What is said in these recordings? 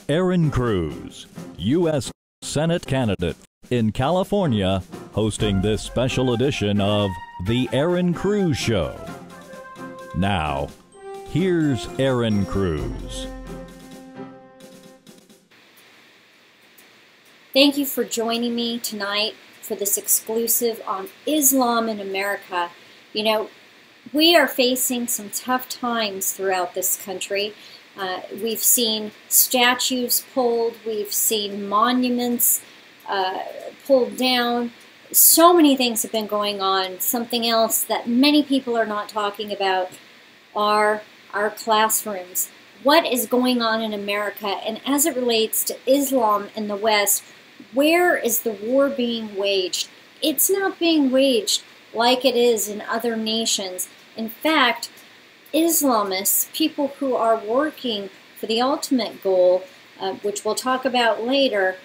Erin Cruz, U.S. Senate candidate in California, hosting this special edition of The Erin Cruz Show. Now, here's Erin Cruz. Thank you for joining me tonight for this exclusive on Islam in America. You know, we are facing some tough times throughout this country. We've seen statues pulled, we've seen monuments pulled down. So many things have been going on. Something else that many people are not talking about are our classrooms. What is going on in America? And as it relates to Islam in the West, where is the war being waged? It's not being waged like it is in other nations. In fact, Islamists, people who are working for the ultimate goal, which we'll talk about later,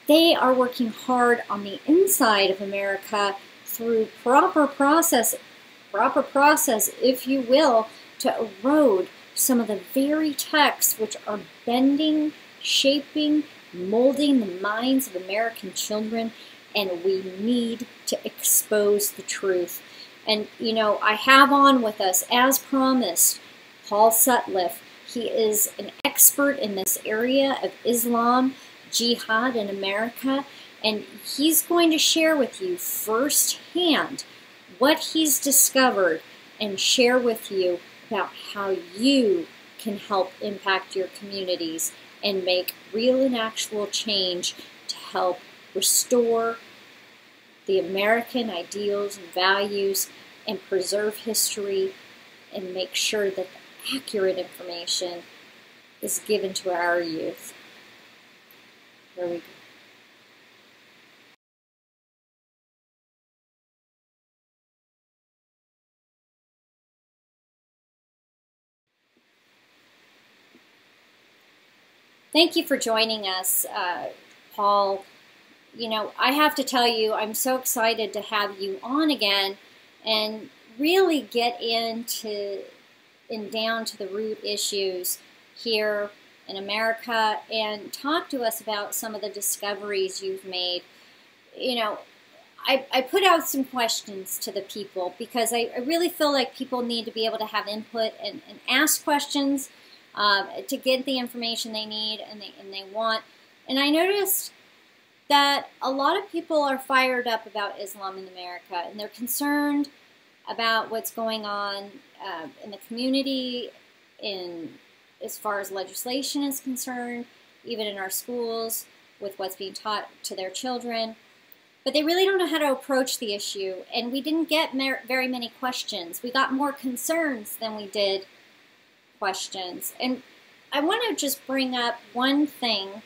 they are working hard on the inside of America through proper process, if you will, to erode some of the very texts which are bending, shaping, molding the minds of American children, and we need to expose the truth. And, you know, I have on with us, as promised, Paul Sutliff. He is an expert in this area of Islam, Jihad in America, and he's going to share with you firsthand what he's discovered and share with you about how you can help impact your communities and make real and actual change to help restore the American ideals and values and preserve history and make sure that the accurate information is given to our youth. Here we go. Thank you for joining us, Paul. You know, I have to tell you, I'm so excited to have you on again and really get into and down to the root issues here in America and talk to us about some of the discoveries you've made. You know, I put out some questions to the people because I really feel like people need to be able to have input and ask questions to get the information they need and they want. And I noticed that a lot of people are fired up about Islam in America, and they're concerned about what's going on in the community, as far as legislation is concerned, even in our schools, with what's being taught to their children. But they really don't know how to approach the issue, and we didn't get very many questions. We got more concerns than we did questions. And I want to just bring up one thing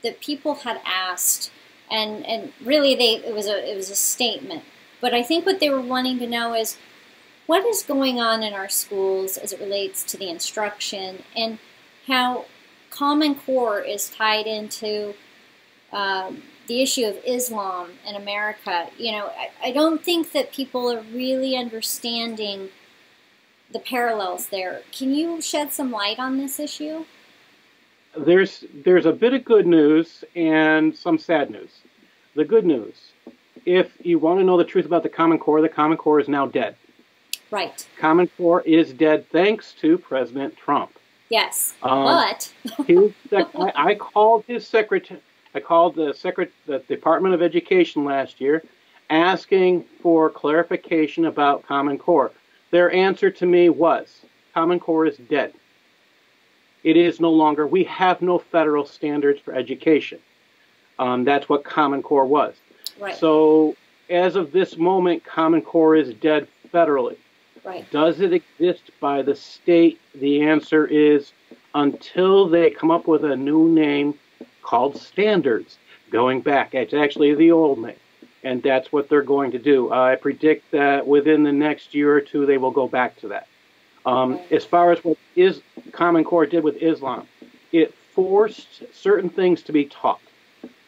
that people had asked, and really it was a statement. But I think what they were wanting to know is what is going on in our schools as it relates to the instruction and how Common Core is tied into the issue of Islam in America. You know, I don't think that people are really understanding the parallels there. Can you shed some light on this issue? There's a bit of good news and some sad news. The good news, if you want to know the truth about the Common Core is now dead. Right. Common Core is dead thanks to President Trump. Yes, but I called his secretary. I called the Department of Education last year, asking for clarification about Common Core. Their answer to me was, Common Core is dead. It is no longer. We have no federal standards for education. That's what Common Core was. Right. So as of this moment, Common Core is dead federally. Right. Does it exist by the state? The answer is until they come up with a new name called standards, going back. It's actually the old name, and that's what they're going to do. I predict that within the next year or two, they will go back to that. As far as what Common Core did with Islam, it forced certain things to be taught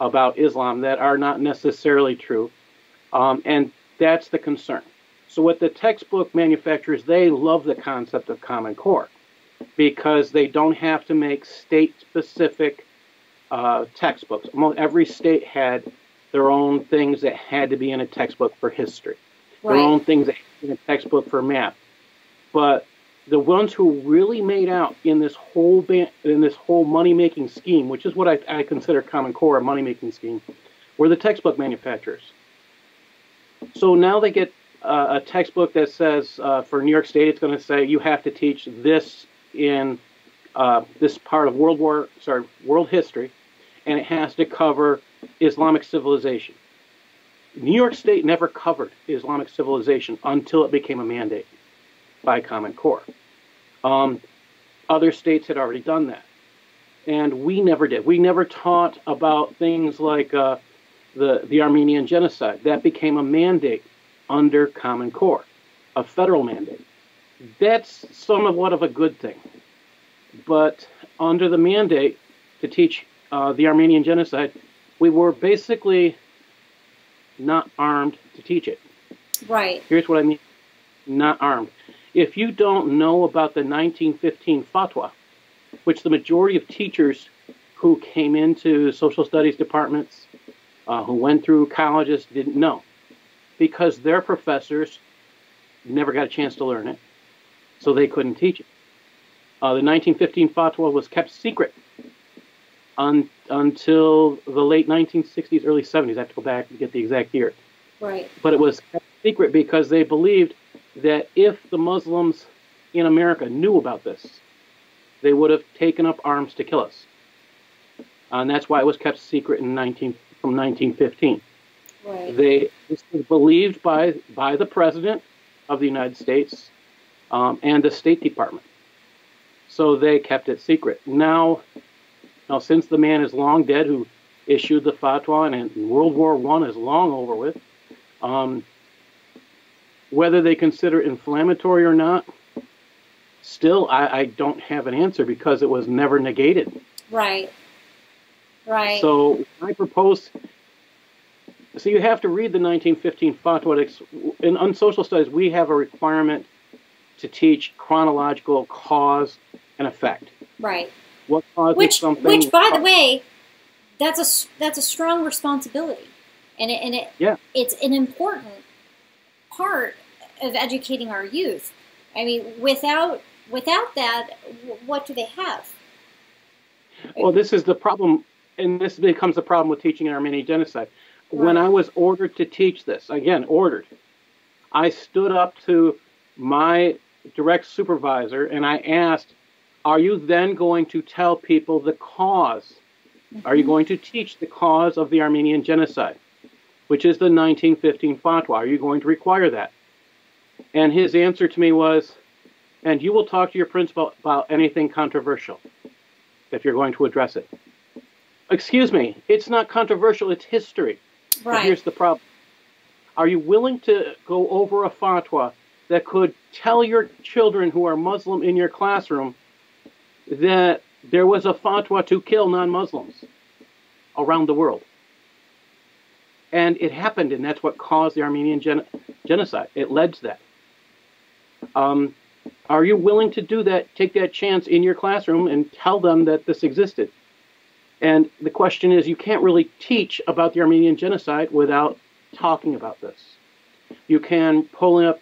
about Islam that are not necessarily true, and that's the concern. So with the textbook manufacturers, they love the concept of Common Core because they don't have to make state-specific textbooks. Almost every state had their own things that had to be in a textbook for history, their own things that had to be in a textbook for math. But the ones who really made out in this whole money-making scheme, which is what I consider Common Core a money-making scheme, were the textbook manufacturers. So now they get a textbook that says, for New York State, it's going to say you have to teach this in this part of world history, and it has to cover Islamic civilization. New York State never covered Islamic civilization until it became a mandate by Common Core. Other states had already done that, and we never did. We never taught about things like the Armenian genocide. That became a mandate under Common Core, a federal mandate. That's somewhat of a good thing. But under the mandate to teach the Armenian genocide, we were basically not armed to teach it. Right. Here's what I mean, not armed. If you don't know about the 1915 fatwa, which the majority of teachers who came into social studies departments, who went through colleges, didn't know, because their professors never got a chance to learn it, so they couldn't teach it. The 1915 fatwa was kept secret until the late 1960s, early 70s. I have to go back and get the exact year. Right. But it was kept secret because they believed that if the Muslims in America knew about this, they would have taken up arms to kill us. And that's why it was kept secret from 1915. Right. This was believed by the President of the United States and the State Department. So they kept it secret. Now, since the man is long dead who issued the fatwa and World War I is long over with, whether they consider it inflammatory or not, still I don't have an answer because it was never negated. Right. Right. So I propose, so you have to read the 1915 fatwa. In social studies, we have a requirement to teach chronological cause and effect. Right. What causes something? Which, by the way, that's a strong responsibility, and it's an important part of educating our youth. I mean, without that, what do they have? Well, this is the problem, and this becomes a problem with teaching Armenian genocide. Right. When I was ordered to teach this, again, ordered, I stood up to my direct supervisor and I asked, are you then going to tell people the cause? Mm-hmm. Are you going to teach the cause of the Armenian genocide, which is the 1915 fatwa? Are you going to require that? And his answer to me was, and you will talk to your principal about anything controversial if you're going to address it. Excuse me, it's not controversial, it's history. Right. But here's the problem. Are you willing to go over a fatwa that could tell your children who are Muslim in your classroom that there was a fatwa to kill non-Muslims around the world? And it happened, and that's what caused the Armenian genocide. It led to that. Are you willing to do that, take that chance in your classroom and tell them that this existed? And the question is, you can't really teach about the Armenian genocide without talking about this. You can pull up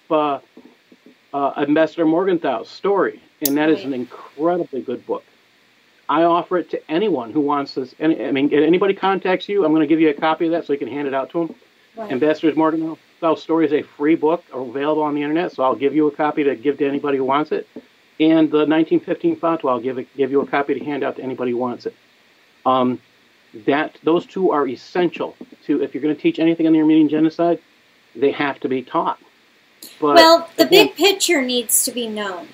Ambassador Morgenthau's story, and that is an incredibly good book. I offer it to anyone who wants this. I mean, if anybody contacts you, I'm going to give you a copy of that so you can hand it out to them. Right. Ambassador Morgenthau's story is a free book available on the internet, so I'll give you a copy to give to anybody who wants it. And the 1915 fatwa, I'll give you a copy to hand out to anybody who wants it. Those two are essential to, if you're going to teach anything on the Armenian genocide, they have to be taught. But well, the big picture needs to be known.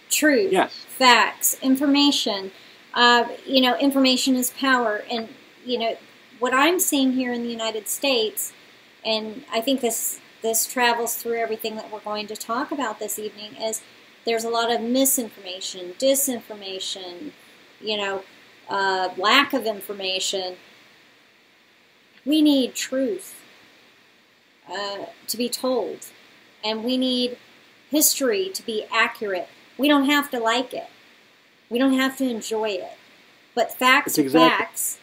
Truth, yes. Facts, information. Information is power. And, what I'm seeing here in the United States, and I think this travels through everything that we're going to talk about this evening, is there's a lot of misinformation, disinformation, lack of information. We need truth to be told, and we need history to be accurate. We don't have to like it. We don't have to enjoy it. But facts are facts,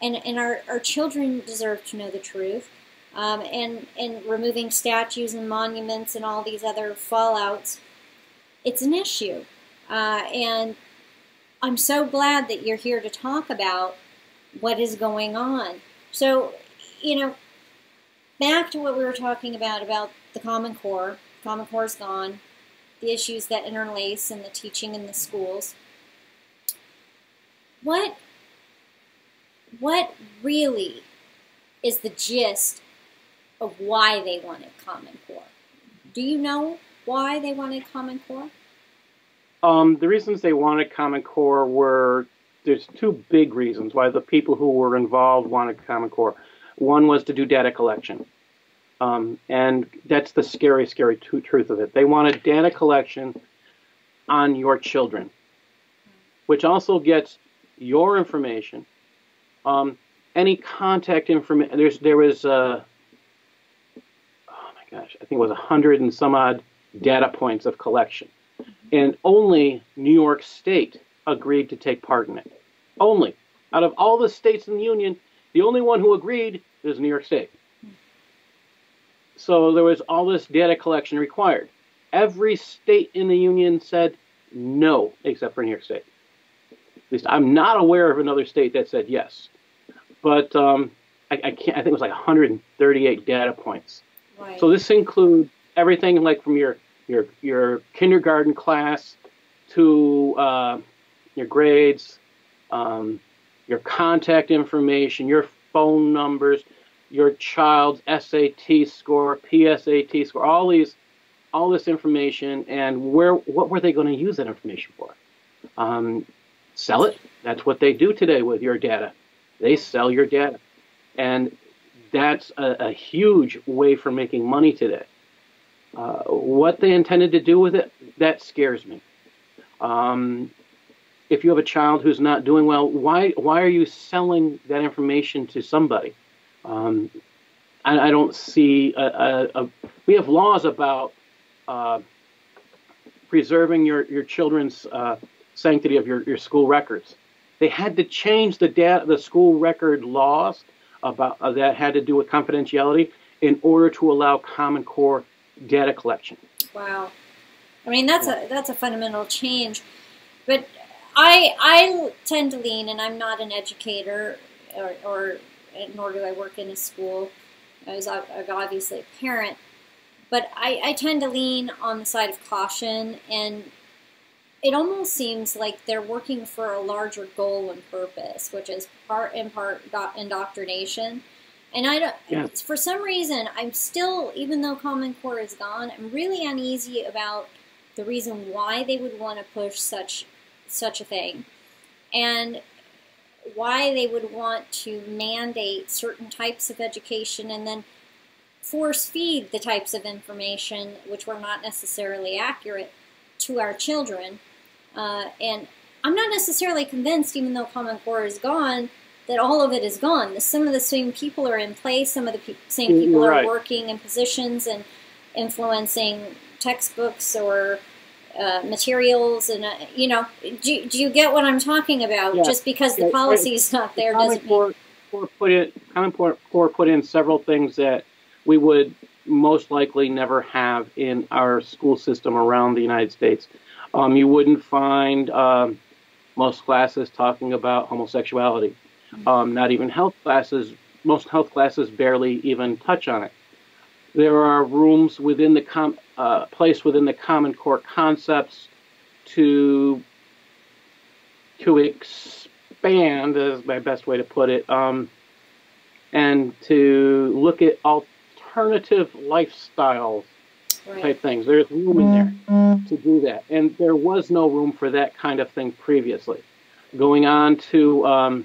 and our children deserve to know the truth. And removing statues and monuments and all these other fallouts, it's an issue. And I'm so glad that you're here to talk about what is going on. So, back to what we were talking about the Common Core. Common Core's gone. The issues that interlace in the teaching in the schools. What really is the gist of why they wanted Common Core? Do you know why they wanted Common Core? The reasons they wanted Common Core there's two big reasons why the people who were involved wanted Common Core. One was to do data collection. And that's the scary truth of it. They wanted data collection on your children, which also gets your information, any contact information. There was, oh my gosh, I think it was 100 and some odd data points of collection. And only New York State agreed to take part in it. Only. Out of all the states in the Union, the only one who agreed is New York State. So there was all this data collection required. Every state in the Union said no, except for New York State. At least I'm not aware of another state that said yes. But I think it was like 138 data points. Right. So this includes everything like from your kindergarten class to your grades, your contact information, your phone numbers, your child's SAT score, PSAT score, all this information, and what were they going to use that information for? Sell it. That's what they do today with your data. They sell your data, and that's a huge way for making money today. What they intended to do with it, that scares me. If you have a child who's not doing well, why are you selling that information to somebody? I don't see we have laws about preserving your children's sanctity of your school records. They had to change the school record laws about that had to do with confidentiality in order to allow Common Core data collection. Wow, I mean that's a fundamental change, but I tend to lean, and I'm not an educator, or nor do I work in a school. I'm obviously a parent, but I tend to lean on the side of caution, and it almost seems like they're working for a larger goal and purpose, which is part indoctrination. And for some reason, I'm still, even though Common Core is gone, I'm really uneasy about the reason why they would want to push such a thing, and why they would want to mandate certain types of education and then force feed the types of information which were not necessarily accurate to our children. And I'm not necessarily convinced, even though Common Core is gone, that all of it is gone. Some of the same people are in place. Some of the same people are working in positions and influencing textbooks or materials, and do you get what I'm talking about? Yeah. Just because the policy is not there doesn't mean. Common Core put in several things that we would most likely never have in our school system around the United States. You wouldn't find most classes talking about homosexuality. Not even health classes. Most health classes barely even touch on it. There are rooms within the place within the Common Core concepts to expand, is my best way to put it, and to look at alternative lifestyles type things. There's room in there to do that, and there was no room for that kind of thing previously. Going on to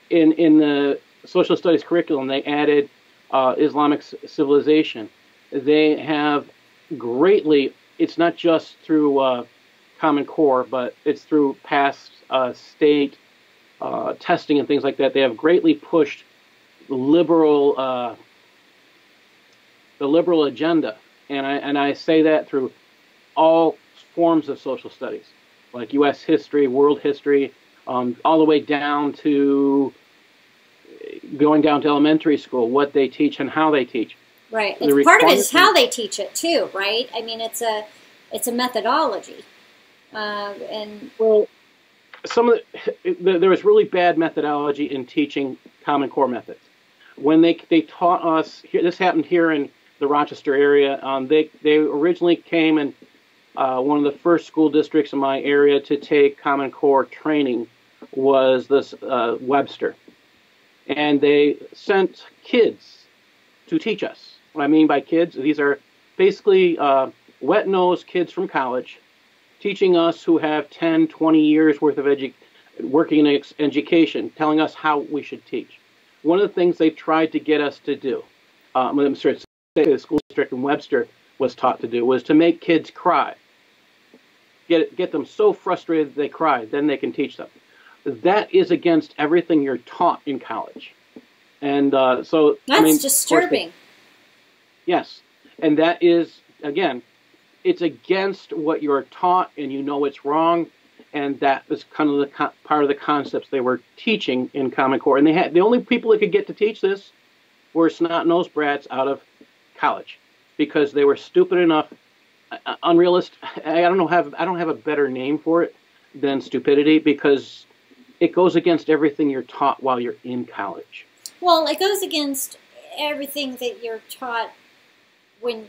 in the social studies curriculum, they added Islamic civilization. They have greatly, it's not just through Common Core, but it's through past state testing and things like that. They have greatly pushed the liberal agenda, and I say that through all forms of social studies, like U.S. history, world history, all the way down to going down to elementary school, what they teach and how they teach. Right. Part of it is how they teach it too, right? I mean, it's a methodology, and well, there was really bad methodology in teaching Common Core methods. When they taught us, this happened here in the Rochester area. They originally came in one of the first school districts in my area to take Common Core training was this Webster, and they sent kids to teach us. What I mean by kids, these are basically wet-nosed kids from college teaching us who have 10, 20 years worth of working in education, telling us how we should teach. One of the things they tried to get us to do, the school district in Webster was taught to do, was to make kids cry. Get them so frustrated they cry, then they can teach them. That is against everything you're taught in college. And so... That's disturbing. Yes. And that is, again, it's against what you're taught, and you know it's wrong, and that is kind of the part of the concepts they were teaching in Common Core. And the only people that could get to teach this were snot-nosed brats out of college, because they were stupid enough, unrealistic. I don't have a better name for it than stupidity, because it goes against everything you're taught while you're in college. Well, it goes against everything that you're taught when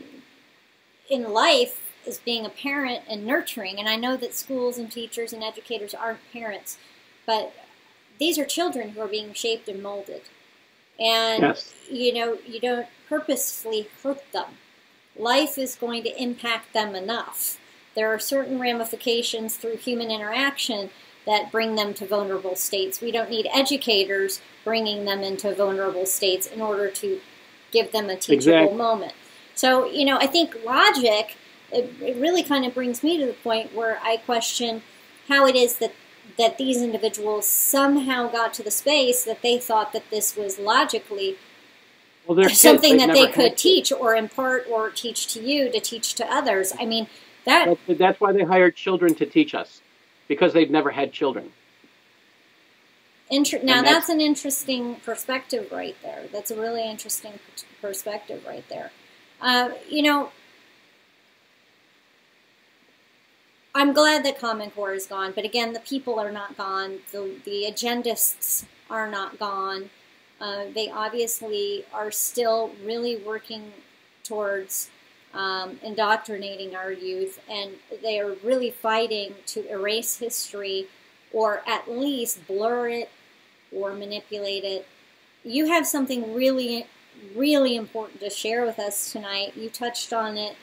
in life as being a parent and nurturing. And I know that schools and teachers and educators aren't parents, but these are children who are being shaped and molded. And, yes, you don't purposefully hurt them. Life is going to impact them enough. There are certain ramifications through human interaction that bring them to vulnerable states. We don't need educators bringing them into vulnerable states in order to give them a teachable moment. So, I think logic, it really kind of brings me to the point where I question how it is that these individuals somehow got to the space that they thought that this was logically something that they could teach or impart or teach to you to teach to others. I mean, that's why they hired children to teach us, because they've never had children. Now, that's an interesting perspective right there. That's a really interesting perspective right there. I'm glad that Common Core is gone, but again, the people are not gone. The agendists are not gone. They obviously are still really working towards indoctrinating our youth, and they are really fighting to erase history or at least blur it or manipulate it. You have something really, really important to share with us tonight. You touched on it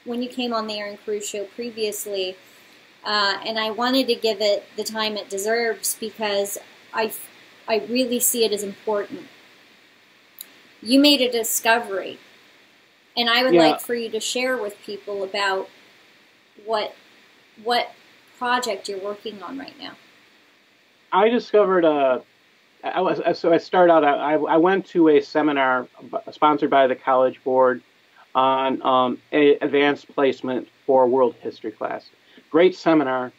when you came on the Erin Cruz show previously, and I wanted to give it the time it deserves because I really see it as important. You made a discovery, and I would like for you to share with people about what project you're working on right now. I discovered I started out. I went to a seminar sponsored by the College Board on advanced placement for world history class. Great seminar.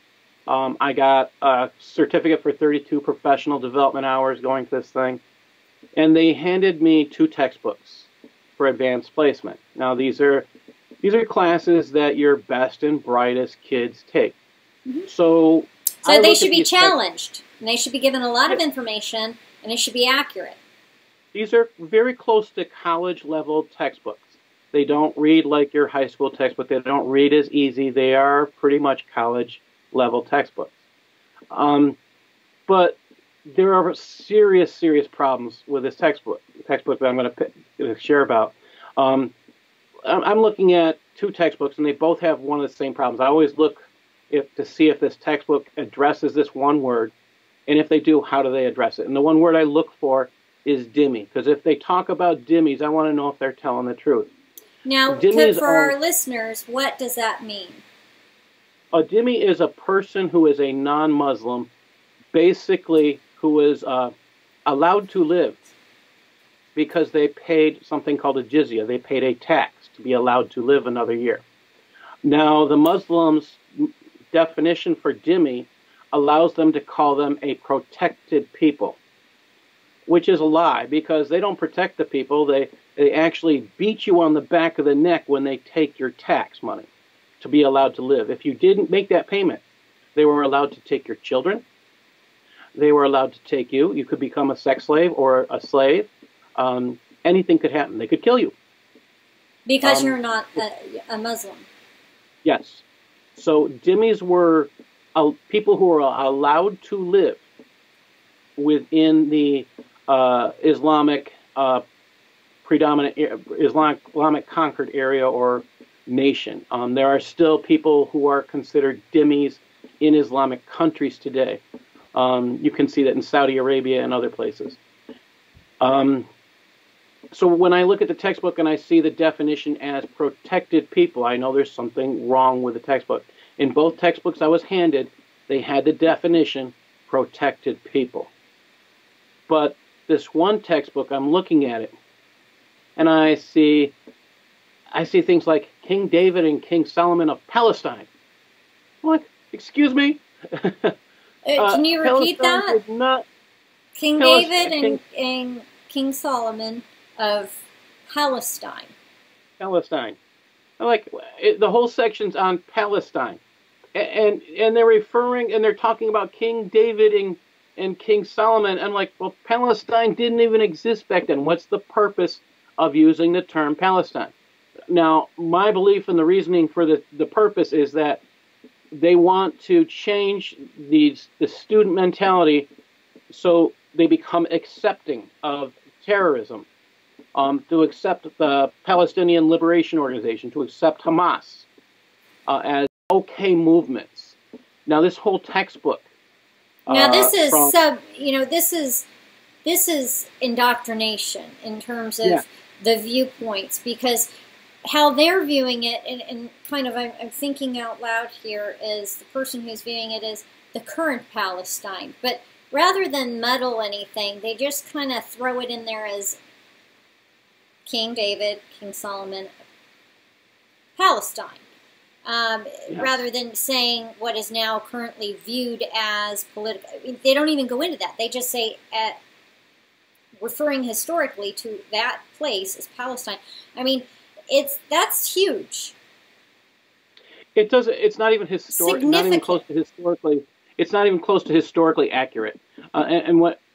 I got a certificate for 32 professional development hours going to this thing, and they handed me 2 textbooks for advanced placement. Now these are classes that your best and brightest kids take. Mm-hmm. So they should be challenged, and they should be given a lot of information, and it should be accurate. These are very close to college-level textbooks. They don't read like your high school textbook. They don't read as easy. They are pretty much college-level textbooks. But there are serious, serious problems with this textbook that I'm going to share about. I'm looking at 2 textbooks, and they both have one of the same problems. I always look to see if this textbook addresses this one word, and if they do, how do they address it? And the one word I look for is dhimmi, because if they talk about dhimmis, I want to know if they're telling the truth. Now, for our listeners, what does that mean? A dhimmi is a person who is a non-Muslim, basically who is allowed to live because they paid something called a jizya. They paid a tax to be allowed to live another year. Now, the Muslims' definition for dhimmi allows them to call them a protected people, which is a lie, because they don't protect the people. They actually beat you on the back of the neck when they take your tax money to be allowed to live. If you didn't make that payment, they were allowed to take your children. They were allowed to take you. You could become a sex slave or a slave. Anything could happen. They could kill you. Because you're not a Muslim. Yes. So dhimmis were people who were allowed to live within the Islamic predominant Islamic conquered area or nation. There are still people who are considered dhimmis in Islamic countries today. You can see that in Saudi Arabia and other places. So when I look at the textbook and I see the definition as protected people, I know there's something wrong with the textbook. In both textbooks I was handed, they had the definition protected people. But this one textbook, I'm looking at it, and I see things like King David and King Solomon of Palestine. I'm like, excuse me? Can you repeat that? King David and King Solomon of Palestine. Palestine. I'm like, the whole section's on Palestine. And they're referring, and they're talking about King David and King Solomon. I'm like, well, Palestine didn't even exist back then. What's the purpose of using the term Palestine? Now, my belief and the reasoning for the purpose is that they want to change the student mentality so they become accepting of terrorism, to accept the Palestinian Liberation Organization, to accept Hamas as okay movements. Now, this whole textbook. Now, this is this is indoctrination in terms of the viewpoints, because how they're viewing it, and kind of I'm thinking out loud here, is the person who's viewing it as the current Palestine. But rather than muddle anything, they just kind of throw it in there as King David, King Solomon, Palestine. Rather than saying what is now currently viewed as political. They don't even go into that. They just say, referring historically to that place as Palestine. I mean, that's huge. It doesn't. It's not even historic. Not even close to historically. It's not even close to historically accurate.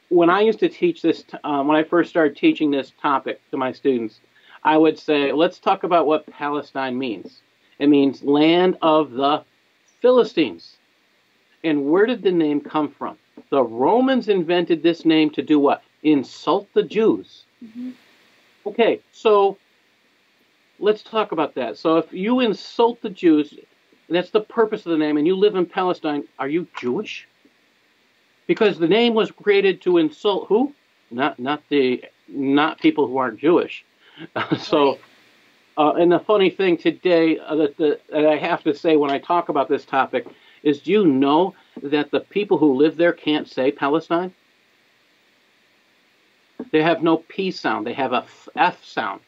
When I used to teach this, when I first started teaching this topic to my students, I would say, let's talk about what Palestine means. It means land of the Philistines. And where did the name come from? The Romans invented this name to do what? Insult the Jews. Mm-hmm. Okay, so let's talk about that. So if you insult the Jews, that's the purpose of the name, and you live in Palestine, are you Jewish? Because the name was created to insult who? Not people who aren't Jewish. So. Right. And the funny thing today that I have to say when I talk about this topic is, do you know that the people who live there can't say Palestine? They have no P sound. They have a F sound.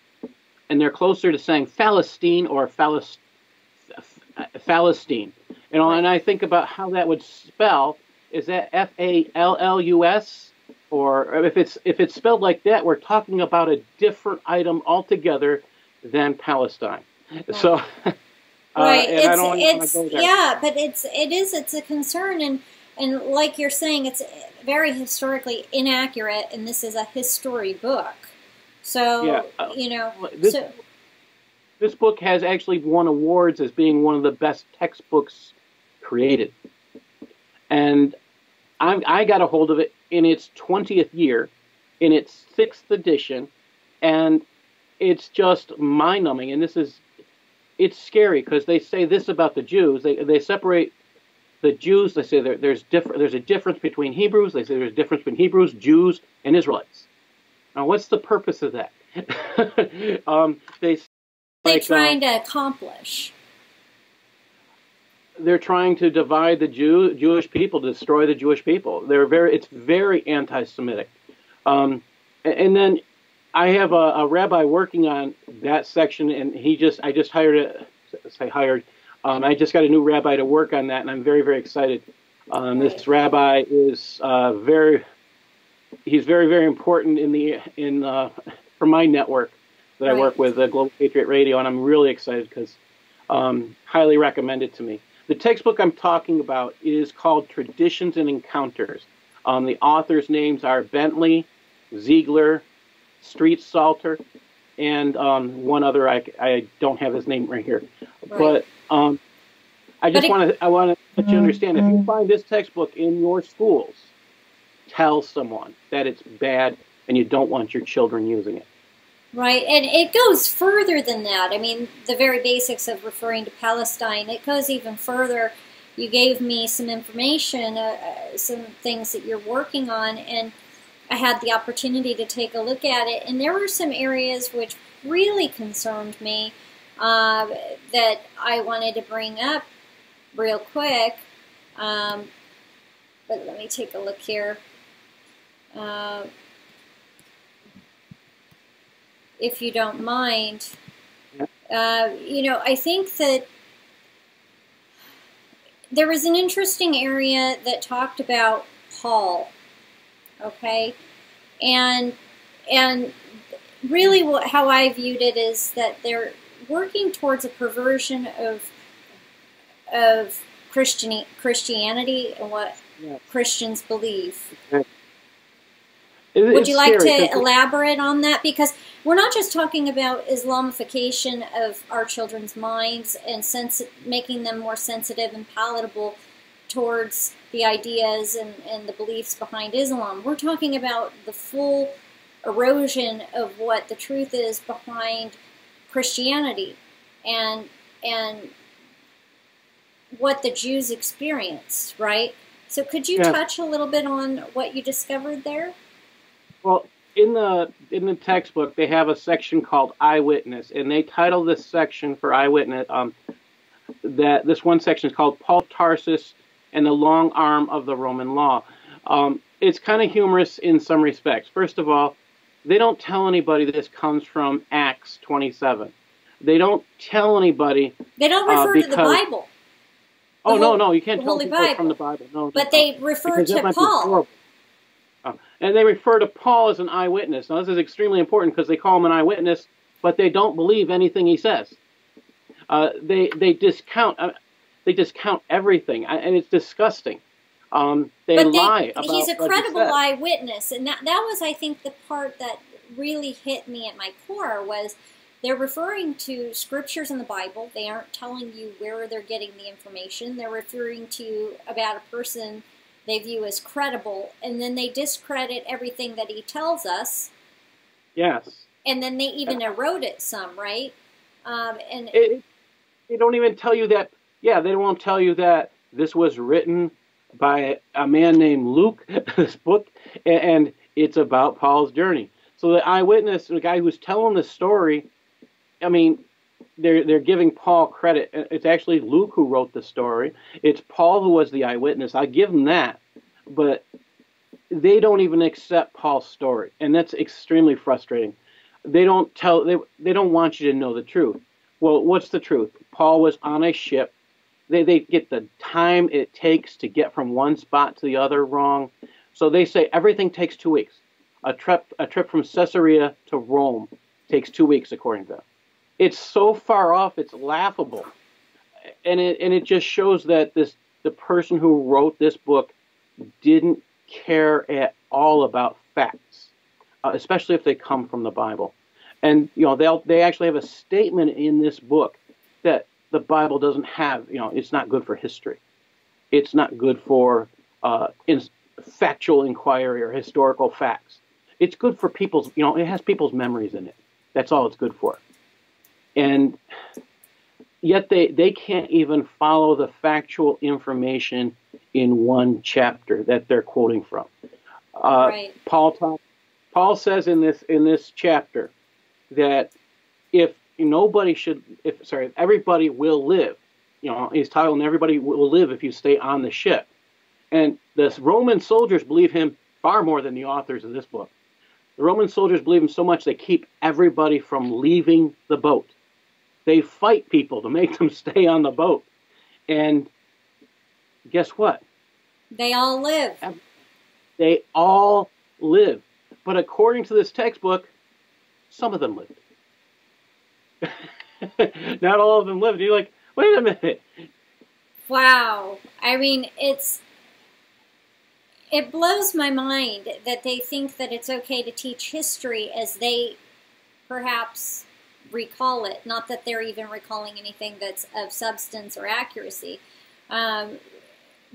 And they're closer to saying Palestine or Palestine. You know, and I think about how that would spell. Is that F-A-L-L-U-S? Or if it's spelled like that, we're talking about a different item altogether than Palestine. Right. So right. But it's a concern, and like you're saying, it's very historically inaccurate, and this is a history book. So this book has actually won awards as being one of the best textbooks created, and I got a hold of it in its 20th year, in its 6th edition, and it's just mind-numbing, and it's scary, because they say this about the Jews. They separate the Jews. They say there's a difference between Hebrews. They say there's a difference between Hebrews, Jews, and Israelites. Now, what's the purpose of that? They're trying to accomplish. They're trying to divide the Jewish people, destroy the Jewish people. It's very anti-Semitic, and then. I have a rabbi working on that section, and I just got a new rabbi to work on that, and I'm very, very excited. This rabbi is he's very, very important for my network that I work with, Global Patriot Radio, and I'm really excited because highly recommended to me. The textbook I'm talking about is called Traditions and Encounters. The authors' names are Bentley, Ziegler, Street Salter, and one other. I don't have his name right here, but I want to let you understand, if you find this textbook in your schools, tell someone that it's bad and you don't want your children using it. Right, and it goes further than that. I mean, the very basics of referring to Palestine, it goes even further. You gave me some information, some things that you're working on, and I had the opportunity to take a look at it, and there were some areas which really concerned me that I wanted to bring up real quick. But let me take a look here. If you don't mind. I think that there was an interesting area that talked about Paul, okay? And really how I viewed it is that they're working towards a perversion of Christianity and what Christians believe. Would you like to elaborate on that? Because we're not just talking about Islamification of our children's minds and making them more sensitive and palatable towards the ideas and the beliefs behind Islam. We're talking about the full erosion of what the truth is behind Christianity and what the Jews experienced, right? So could you touch a little bit on what you discovered there? Well, in the textbook, they have a section called Eyewitness, and they title this section for Eyewitness, that this one section is called Paul Tarsus and the Long Arm of the Roman Law. It's kind of humorous in some respects. First of all, they don't tell anybody this comes from Acts 27. They don't tell anybody. They don't refer to the Bible. No, you can't tell people from the Bible. No, but they refer to Paul. And they refer to Paul as an eyewitness. Now, this is extremely important because they call him an eyewitness, but they don't believe anything he says. They discount everything, and it's disgusting. They lie about he's a credible eyewitness, and that was, I think, the part that really hit me at my core was they're referring to scriptures in the Bible. They aren't telling you where they're getting the information. They're referring to about a person they view as credible, and then they discredit everything that he tells us. Yes. And then they even erode it some, right? They don't even tell you that. Yeah, they won't tell you that this was written by a man named Luke, this book, and it's about Paul's journey. So the eyewitness, the guy who's telling the story, I mean, they're giving Paul credit. It's actually Luke who wrote the story. It's Paul who was the eyewitness. I give them that, but they don't even accept Paul's story, and that's extremely frustrating. They don't want you to know the truth. Well, what's the truth? Paul was on a ship. They get the time it takes to get from one spot to the other wrong. So they say everything takes 2 weeks. A trip from Caesarea to Rome takes 2 weeks, according to them. It's so far off, it's laughable. And it just shows that the person who wrote this book didn't care at all about facts, especially if they come from the Bible. And they actually have a statement in this book that the Bible doesn't have. It's not good for history. It's not good for factual inquiry or historical facts. It's good for people's. It has people's memories in it. That's all it's good for. And yet they can't even follow the factual information in one chapter that they're quoting from. Right. Paul says in this chapter that everybody will live. He's titling everybody will live if you stay on the ship. And the Roman soldiers believe him far more than the authors of this book. The Roman soldiers believe him so much they keep everybody from leaving the boat. They fight people to make them stay on the boat. And guess what? They all live. They all live. But according to this textbook, some of them lived. Not all of them lived. You're like, wait a minute. Wow. I mean, it blows my mind that they think that it's okay to teach history as they perhaps recall it. Not that they're even recalling anything that's of substance or accuracy.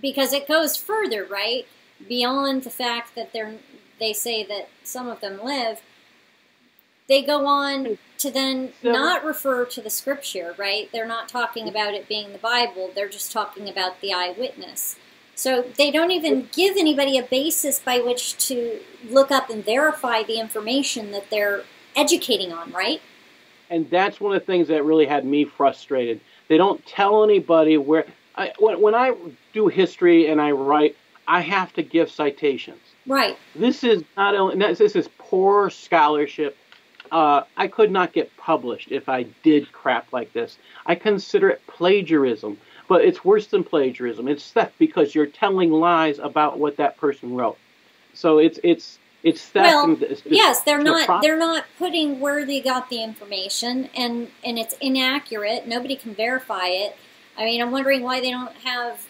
Because it goes further, right? Beyond the fact that they say that some of them live, they go on to then not refer to the scripture, right? They're not talking about it being the Bible. They're just talking about the eyewitness. So they don't even give anybody a basis by which to look up and verify the information that they're educating on, right? And that's one of the things that really had me frustrated. They don't tell anybody where... when I do history and I write, I have to give citations. Right. This is not only... This is poor scholarship. I could not get published if I did crap like this. I consider it plagiarism, but it's worse than plagiarism. It's theft because you're telling lies about what that person wrote. So it's theft. Well, yes, they're not putting where they got the information, and it's inaccurate. Nobody can verify it. I mean, I'm wondering why they don't have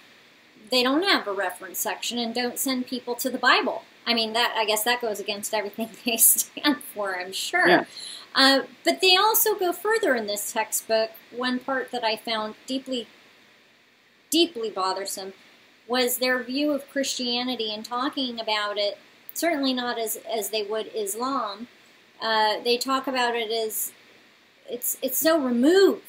a reference section and don't send people to the Bible. I mean, I guess that goes against everything they stand for, I'm sure. Yeah. But they also go further in this textbook. One part that I found deeply, deeply bothersome was their view of Christianity and talking about it, certainly not as they would Islam. They talk about it as it's so removed.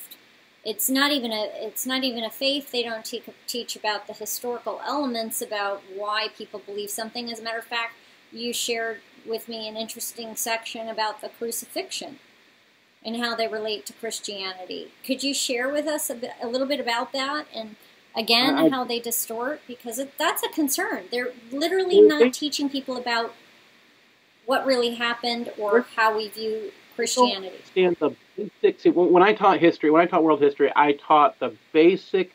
It's not even a faith. They don't teach about the historical elements about why people believe something. As a matter of fact, you shared with me an interesting section about the crucifixion and how they relate to Christianity. Could you share with us a little bit about that? And again, how they distort? Because that's a concern. They're literally not teaching people about what really happened or how we view Christianity. Understand the basics. When I taught history, when I taught world history, I taught the basic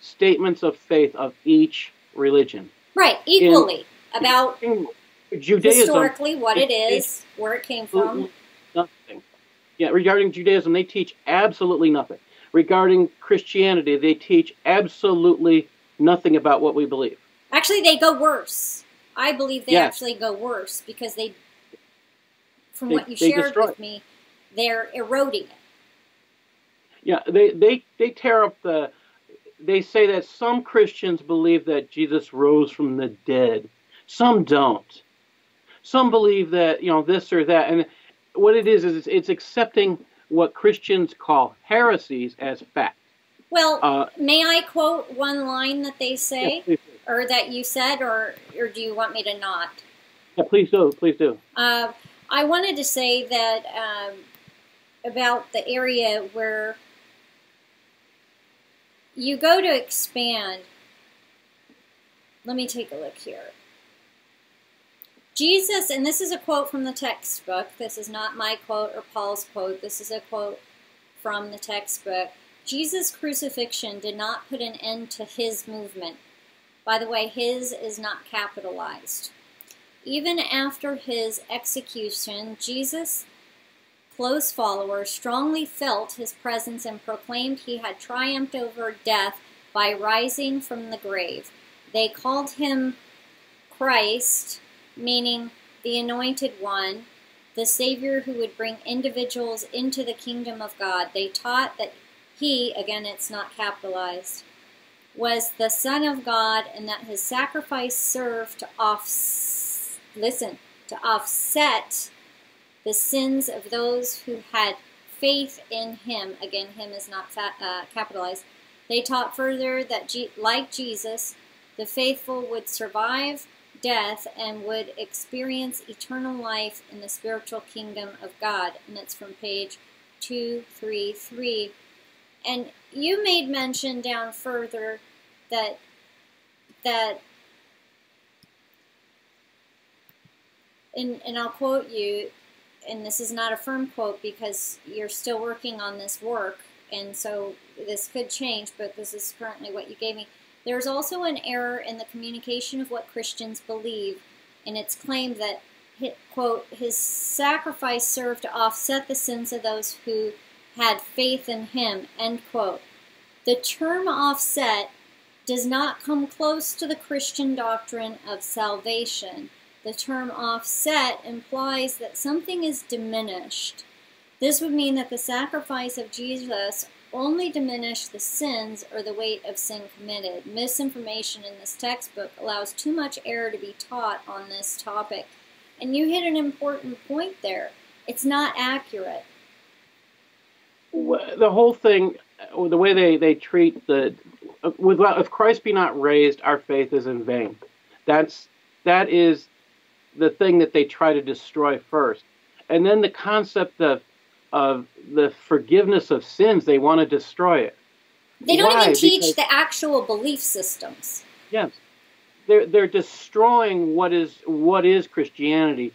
statements of faith of each religion. Right, equally. About Judaism, historically what it is, where it came from. Nothing. Yeah, regarding Judaism, they teach absolutely nothing. Regarding Christianity, they teach absolutely nothing about what we believe. Actually, they go worse. I believe they actually go worse because from what you shared with me, they're eroding it. Yeah, they tear up they say that some Christians believe that Jesus rose from the dead. Some don't. Some believe that, this or that. And what it is it's accepting what Christians call heresies as fact. Well, may I quote one line that they say? Yeah, or that you said, or do you want me to not? Yeah, please do. Please do. I wanted to say that about the area where you go to expand. Let me take a look here. Jesus, and this is a quote from the textbook. This is not my quote or Paul's quote. This is a quote from the textbook. Jesus' crucifixion did not put an end to his movement. By the way, his is not capitalized. Even after his execution, Jesus' close followers strongly felt his presence and proclaimed he had triumphed over death by rising from the grave. They called him Christ, meaning the Anointed One, the Savior who would bring individuals into the kingdom of God. They taught that he, again it's not capitalized, was the Son of God and that his sacrifice served to offset the sins of those who had faith in him. Again, him is not capitalized. They taught further that, like Jesus, the faithful would survive death and would experience eternal life in the spiritual kingdom of God. And that's from page 233. And you made mention down further that and I'll quote you, and this is not a firm quote because you're still working on this work, and so this could change, but this is currently what you gave me, There's also an error in the communication of what Christians believe, and it's claimed that, quote, his sacrifice served to offset the sins of those who had faith in him, end quote. The term offset does not come close to the Christian doctrine of salvation. The term offset implies that something is diminished. This would mean that the sacrifice of Jesus only diminished the sins or the weight of sin committed. Misinformation in this textbook allows too much error to be taught on this topic. And you hit an important point there. It's not accurate. The whole thing, the way they treat if Christ be not raised, our faith is in vain. That is the thing that they try to destroy first. And then the concept of the forgiveness of sins, they want to destroy it. They don't even teach the actual belief systems. Yes. They're destroying what is Christianity,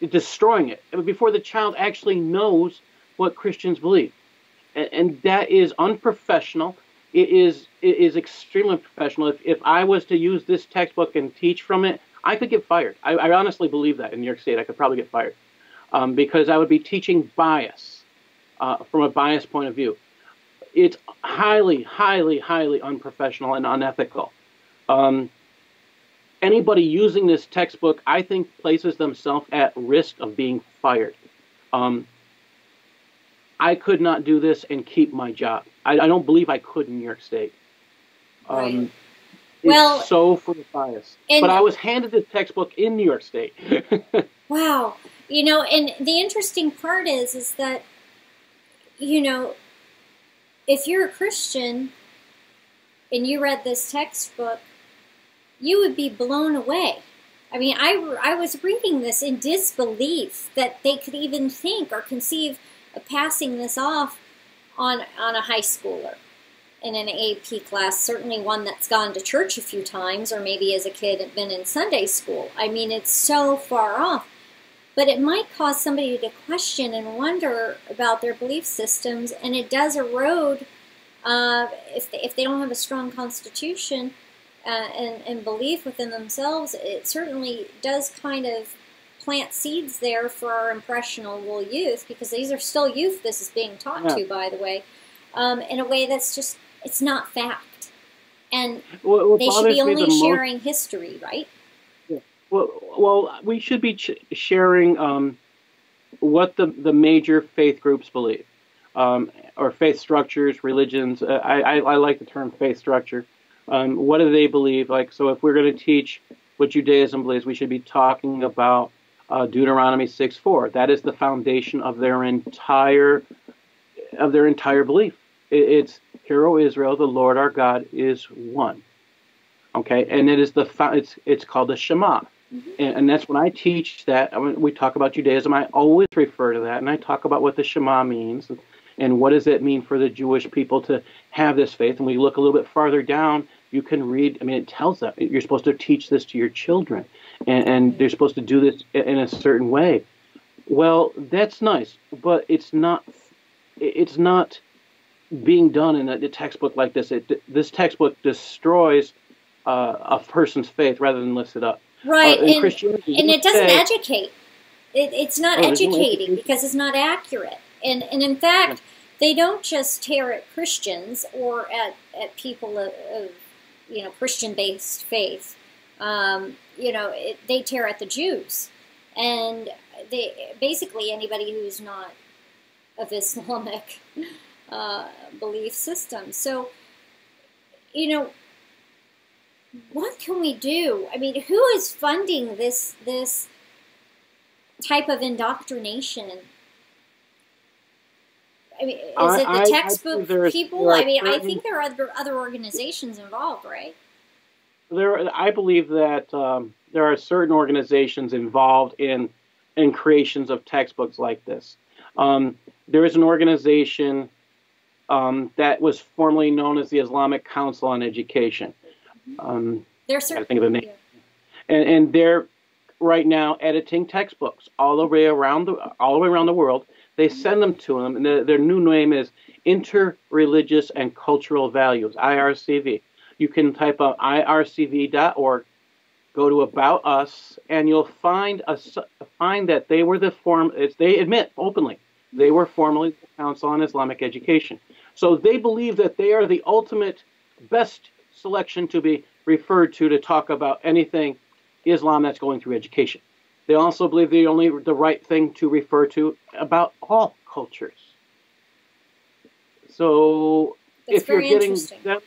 destroying it before the child actually knows what Christians believe. And that is unprofessional. It is extremely unprofessional. If I was to use this textbook and teach from it, I could get fired. I honestly believe that in New York State. I could probably get fired because I would be teaching bias from a biased point of view. It's highly, highly, highly unprofessional and unethical. Anybody using this textbook, I think, places themselves at risk of being fired. I could not do this and keep my job. I don't believe I could in New York State. Right. It's so full of bias. But I was handed this textbook in New York State. Wow. You know, and the interesting part is that, you know, if you're a Christian and you read this textbook, you would be blown away. I mean, I was reading this in disbelief that they could even think or conceive of passing this off on a high schooler in an AP class, certainly one that's gone to church a few times or maybe as a kid had been in Sunday school. I mean, it's so far off. But it might cause somebody to question and wonder about their belief systems, and it does erode if they don't have a strong constitution and belief within themselves. It certainly does kind of plant seeds there for our impressionable youth, because these are still youth this is being taught to, by the way, in a way that's just, it's not fact. And they should be only sharing history, right? Yeah. Well, we should be sharing what the major faith groups believe, or faith structures, religions. I like the term faith structure. What do they believe? Like, so if we're going to teach what Judaism believes, we should be talking about Deuteronomy 6:4. That is the foundation of their entire belief. It's, "Hear, O Israel, the Lord our God is one." Okay, and it is it's called the Shema, and that's when I teach that. When we talk about Judaism, I always refer to that, and I talk about what the Shema means and what does it mean for the Jewish people to have this faith. And we look a little bit farther down, you can read. I mean, it tells that you're supposed to teach this to your children, and they're supposed to do this in a certain way. Well, that's nice, but it's not being done in a textbook like this. This textbook destroys a person's faith rather than lifts it up. Right, and it doesn't educate. It's not educating because it's not accurate. And in fact, they don't just tear at Christians or at people of Christian-based faith. They tear at the Jews, and they basically anybody who's not of Islamic belief system. So, what can we do? I mean, who is funding this type of indoctrination? I mean, is it the textbook people? I mean, I think there are other organizations involved, right? I believe that there are certain organizations involved in creations of textbooks like this. There is an organization that was formerly known as the Islamic Council on Education. They're certain. I think of the name. Yeah. And they're right now editing textbooks all the way around the world. They send them to them, and their new name is Interreligious and Cultural Values, IRCV. You can type up ircv.org, go to About Us, and you'll find that they were they admit openly, they were formerly the Council on Islamic Education. So they believe that they are the ultimate best selection to be referred to talk about anything Islam that's going through education. They also believe they're only the right thing to refer to about all cultures. So That's if you're very getting interesting. them,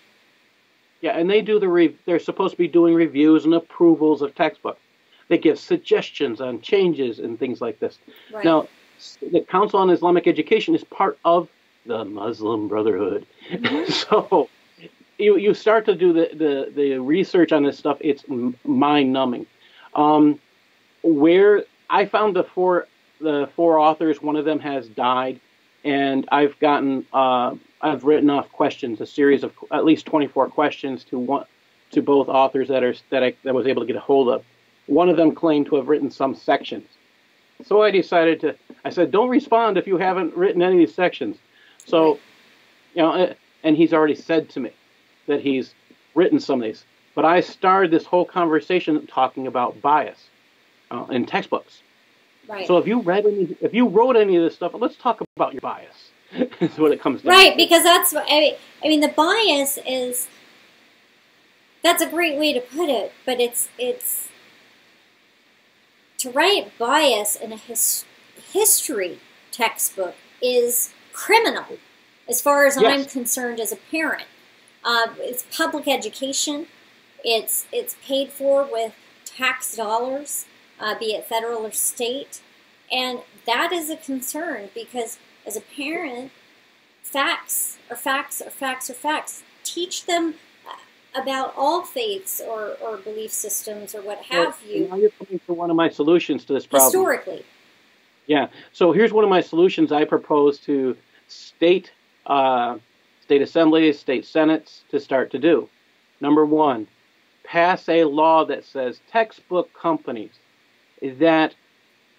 yeah, and they do they're supposed to be doing reviews and approvals of textbooks. They give suggestions on changes and things like this. Right. Now, the Council on Islamic Education is part of the Muslim Brotherhood. Mm-hmm. So you start to do the research on this stuff, it's mind-numbing. Where I found the four authors, one of them has died, and I've written off questions, a series of at least 24 questions to both authors that I was able to get a hold of. One of them claimed to have written some sections. So I said, don't respond if you haven't written any of these sections. So, and he's already said to me that he's written some of these. But I started this whole conversation talking about bias in textbooks. Right. So if you wrote any of this stuff, let's talk about your bias. Is what it comes down to. Right, because that's, I mean, the bias is, that's a great way to put it, but it's to write bias in a history textbook is criminal, as far as I'm concerned as a parent. It's public education. It's paid for with tax dollars, be it federal or state, and that is a concern because as a parent, facts are facts are facts are facts. Teach them about all faiths or belief systems or what have you. Now you're coming to one of my solutions to this problem. Historically. Yeah. So here's one of my solutions I propose to state assemblies, state senates to start to do. Number one, pass a law that says textbook companies that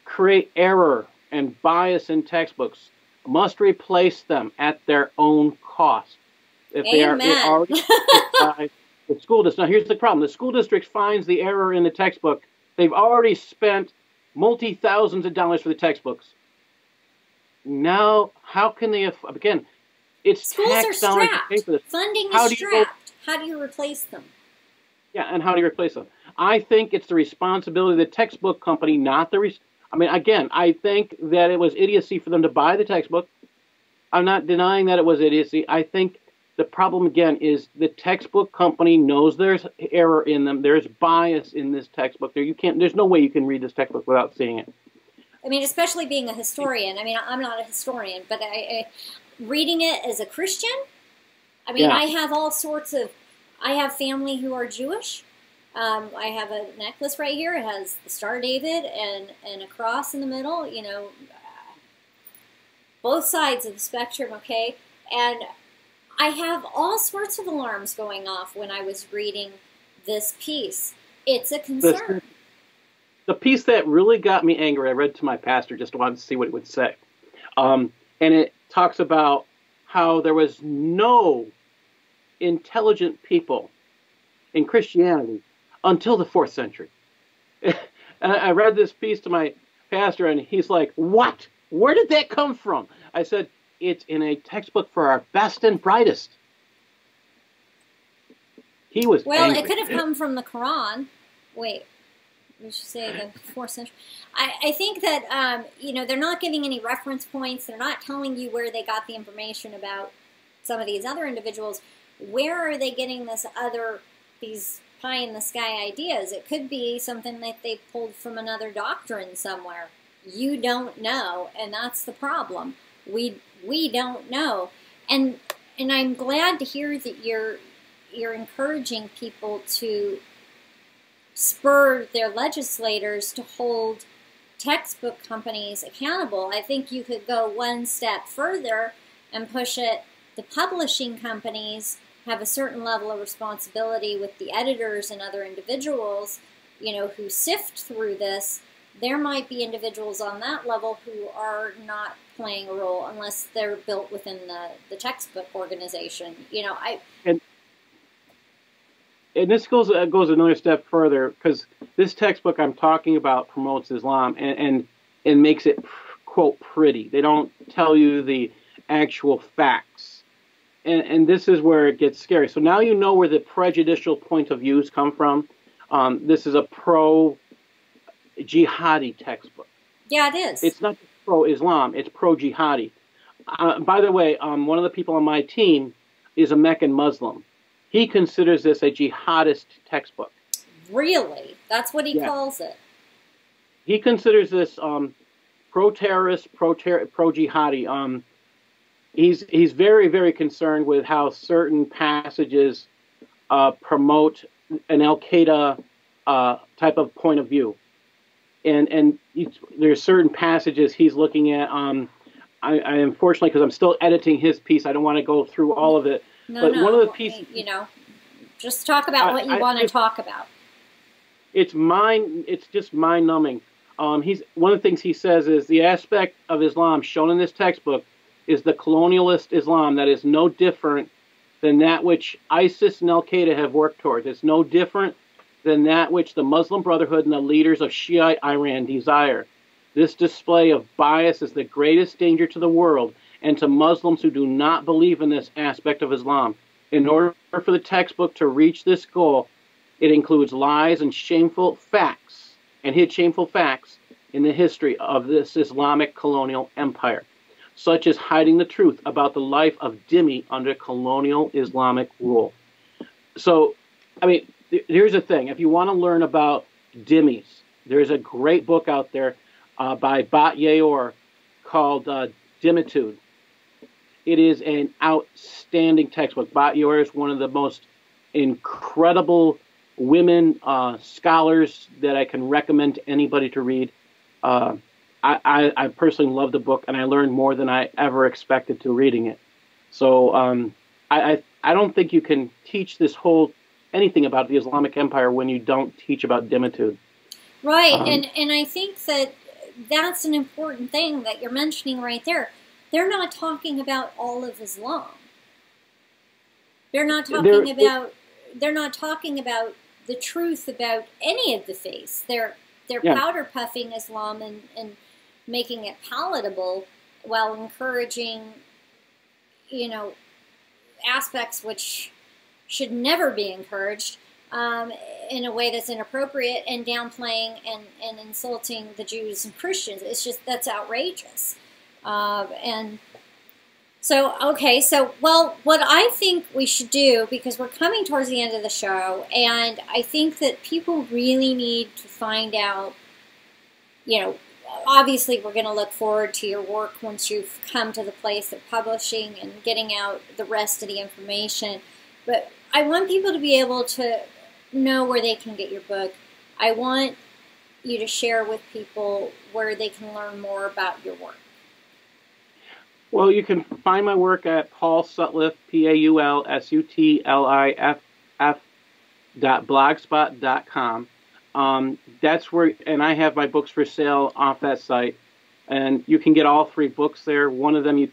create error and bias in textbooks must replace them at their own cost. If they are already by the school district. Now here's the problem. The school district finds the error in the textbook. They've already spent multi-thousands of dollars for the textbooks. Now, how can they, again, it's schools are tax dollars to strapped. pay for this. Funding is strapped. How do you replace them? Yeah, and how do you replace them? I think it's the responsibility of the textbook company, not the I think that it was idiocy for them to buy the textbook. I'm not denying that it was idiocy. I think the problem, again, is the textbook company knows there's error in them. There's bias in this textbook. There's no way you can read this textbook without seeing it. I mean, especially being a historian. I mean, I'm not a historian, but reading it as a Christian, I mean, I have all sorts of, I have family who are Jewish. I have a necklace right here. It has the Star of David and a cross in the middle, both sides of the spectrum, okay? And I have all sorts of alarms going off when I was reading this piece. It's a concern. The piece that really got me angry, I read to my pastor, just wanted to see what it would say. And it talks about how there was no intelligent people in Christianity until the 4th century. And I read this piece to my pastor, and he's like, what? Where did that come from? I said, it's in a textbook for our best and brightest. He was angry. It could have come from the Quran. Wait, we should say the 4th century. I think that, they're not giving any reference points. They're not telling you where they got the information about some of these other individuals. Where are they getting these pie-in-the-sky ideas? It could be something that they pulled from another doctrine somewhere. You don't know, and that's the problem. We don't know. And I'm glad to hear that you're encouraging people to spur their legislators to hold textbook companies accountable. I think you could go one step further and push it. The publishing companies have a certain level of responsibility with the editors and other individuals, who sift through this. There might be individuals on that level who are not playing a role unless they're built within the textbook organization. and this goes another step further, because this textbook I'm talking about promotes Islam and makes it, quote, pretty. They don't tell you the actual facts. And this is where it gets scary. So now you know where the prejudicial point of views come from. This is a pro-jihadi textbook. Yeah, it is. It's not pro-Islam, it's pro-jihadi. By the way, one of the people on my team is a Meccan Muslim. He considers this a jihadist textbook. Really? That's what he calls it. He considers this pro-terrorist, pro-jihadi. He's very, very concerned with how certain passages promote an Al-Qaeda type of point of view. And there's certain passages he's looking at. I unfortunately, because I'm still editing his piece, I don't want to go through all of it. One of the pieces, just talk about what you want to talk about. It's just mind-numbing. One of the things he says is the aspect of Islam shown in this textbook is the colonialist Islam that is no different than that which ISIS and Al-Qaeda have worked towards. It's no different than that which the Muslim Brotherhood and the leaders of Shiite Iran desire. This display of bias is the greatest danger to the world and to Muslims who do not believe in this aspect of Islam. In order for the textbook to reach this goal, it includes lies and shameful facts, and hid shameful facts in the history of this Islamic colonial empire, such as hiding the truth about the life of dhimmi under colonial Islamic rule. So, I mean, here's the thing. If you want to learn about dhimmis, there's a great book out there by Bat Yaor called Dhimmitude. It is an outstanding textbook. Bat Yaor is one of the most incredible women scholars that I can recommend to anybody to read. I personally love the book, and I learned more than I ever expected to reading it. So I don't think you can teach anything about the Islamic Empire when you don't teach about Dhimmitude. Right, and I think that's an important thing that you're mentioning right there. They're not talking about all of Islam. They're not talking about the truth about any of the faiths. They're powder puffing Islam and making it palatable while encouraging, aspects which should never be encouraged in a way that's inappropriate, and downplaying and insulting the Jews and Christians. It's just, that's outrageous. And so, okay, well, what I think we should do, because we're coming towards the end of the show, and I think that people really need to find out, obviously we're going to look forward to your work once you've come to the place of publishing and getting out the rest of the information, but I want people to be able to know where they can get your book. I want you to share with people where they can learn more about your work. Well, you can find my work at Paul Sutliff, PaulSutliff.blogspot.com. That's where, and I have my books for sale off that site, and you can get all 3 books there. One of them you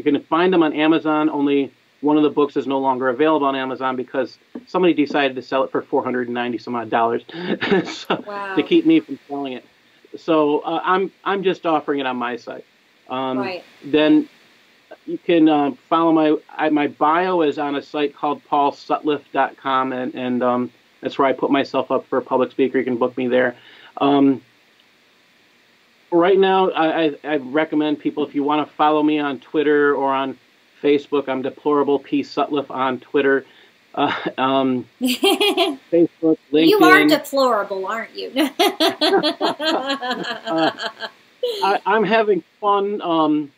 can find them on Amazon. Only one of the books is no longer available on Amazon because somebody decided to sell it for $490 some odd Wow. to keep me from selling it. So I'm just offering it on my site. Right. Then you can follow my bio is on a site called paulsutliff.com, and that's where I put myself up for a public speaker. You can book me there. Right now, I recommend people, if you want to follow me on Twitter or on Facebook, I'm Deplorable P. Sutliff on Twitter. Facebook, LinkedIn. You are deplorable, aren't you? I'm having fun.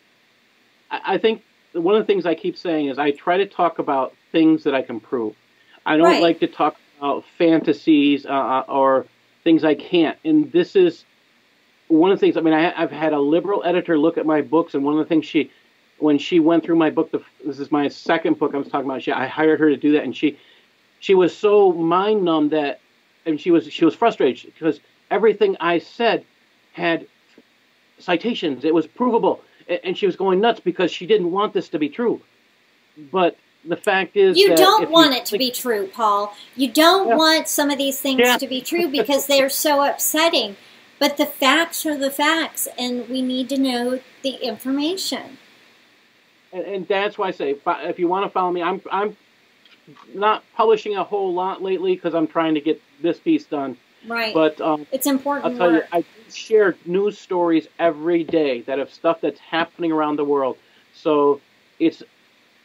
I think one of the things I keep saying is I try to talk about things that I can prove. I don't like to talk about fantasies or things I can't. And this is one of the things. I mean, I've had a liberal editor look at my books, and one of the things when she went through my book, this is my second book I was talking about. I hired her to do that, and she was so mind numb that, and she was frustrated because everything I said had citations. It was provable, and she was going nuts because she didn't want this to be true. But the fact is you that don't want it to be true, Paul. You don't want some of these things to be true because they're so upsetting. But the facts are the facts, and we need to know the information. And that's why I say, if you want to follow me, I'm not publishing a whole lot lately because I'm trying to get this piece done. Right. But it's important. I'll tell you, I share news stories every day that have stuff that's happening around the world. So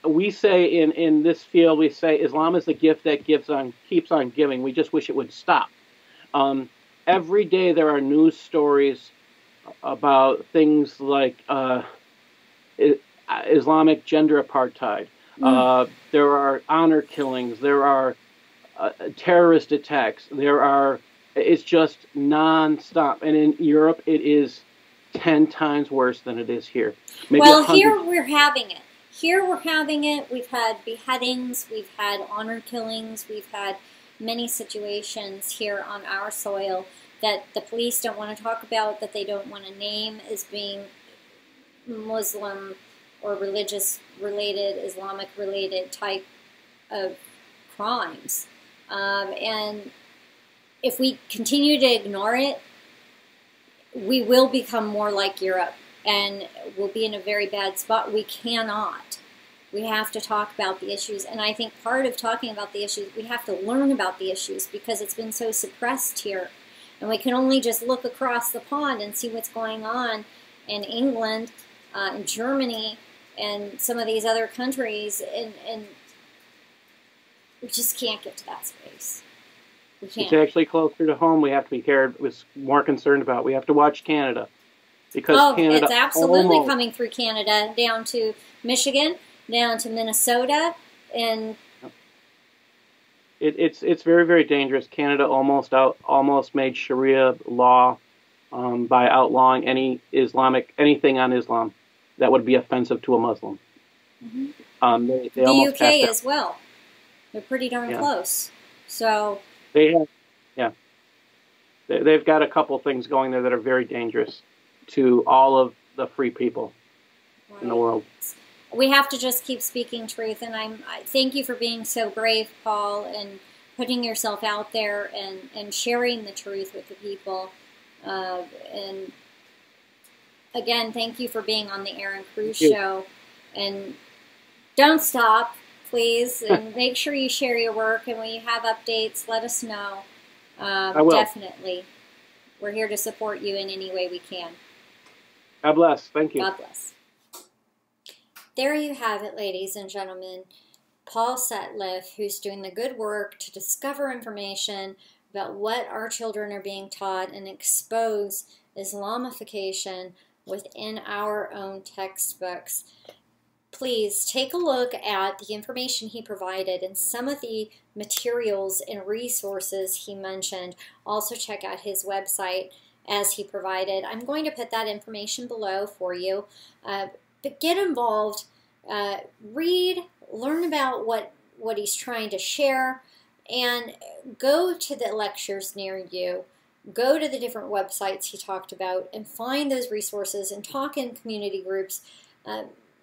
we say in this field, we say Islam is the gift that keeps on giving. We just wish it would stop. Every day there are news stories about things like Islamic gender apartheid. There are honor killings. There are terrorist attacks. It's just nonstop. And in Europe, it is 10 times worse than it is here. Maybe well, here we're having it. Here we're having it. We've had beheadings. We've had honor killings. We've had many situations here on our soil that the police don't want to talk about, that they don't want to name as being Muslim or religious-related, Islamic-related type of crimes. And if we continue to ignore it, we will become more like Europe, and we'll be in a very bad spot. We cannot. We have to talk about the issues, and I think part of talking about the issues, we have to learn about the issues because it's been so suppressed here. And we can only just look across the pond and see what's going on in England, in Germany, and some of these other countries, and we just can't get to that space. We can't. It's actually closer to home. We have to be more concerned about. We have to watch Canada. Because Canada it's absolutely coming through Canada, down to Michigan, down to Minnesota, and it's very, very dangerous. Canada almost made Sharia law by outlawing anything on Islam that would be offensive to a Muslim. Mm-hmm. The UK as well. They're pretty darn close. So they've got a couple things going there that are very dangerous to all of the free people in the world. We have to just keep speaking truth, and I thank you for being so brave, Paul, and putting yourself out there and sharing the truth with the people. And again, thank you for being on the Erin Cruz show. And don't stop, please, and make sure you share your work. And when you have updates, let us know. I will. Definitely. We're here to support you in any way we can. God bless. Thank you. God bless. There you have it, ladies and gentlemen. Paul Sutliff, who's doing the good work to discover information about what our children are being taught and expose Islamification within our own textbooks. Please take a look at the information he provided and some of the materials and resources he mentioned. Also check out his website as he provided. I'm going to put that information below for you. But get involved, read, learn about what he's trying to share, and go to the lectures near you. Go to the different websites he talked about and find those resources and talk in community groups.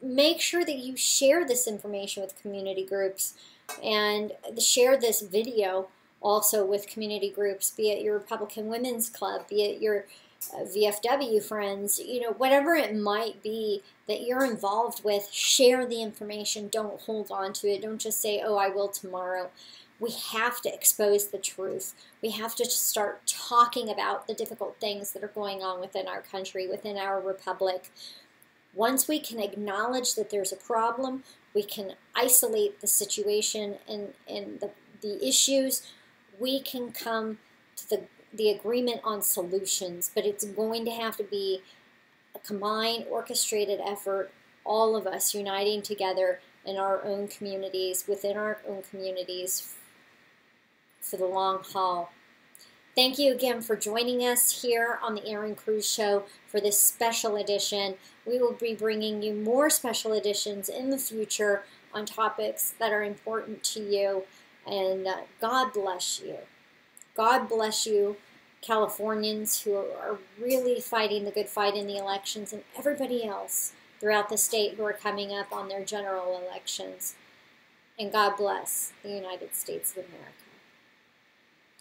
Make sure that you share this information with community groups and share this video also with community groups, be it your Republican Women's Club, be it your VFW friends, whatever it might be that you're involved with, share the information. Don't hold on to it. Don't just say, oh, I will tomorrow. We have to expose the truth. We have to start talking about the difficult things that are going on within our country, within our republic. Once we can acknowledge that there's a problem, we can isolate the situation and the issues, we can come to the agreement on solutions. But it's going to have to be a combined, orchestrated effort, all of us uniting together in our own communities, within our own communities, for the long haul. Thank you again for joining us here on the Erin Cruz Show for this special edition. We will be bringing you more special editions in the future on topics that are important to you. And God bless you. God bless you, Californians who are really fighting the good fight in the elections, and everybody else throughout the state who are coming up on their general elections. And God bless the United States of America.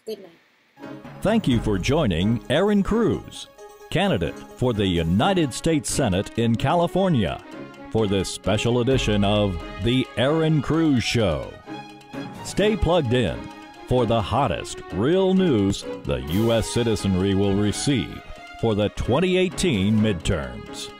Good night. Thank you for joining Erin Cruz, candidate for the United States Senate in California, for this special edition of The Erin Cruz Show. Stay plugged in for the hottest real news the U.S. citizenry will receive for the 2018 midterms.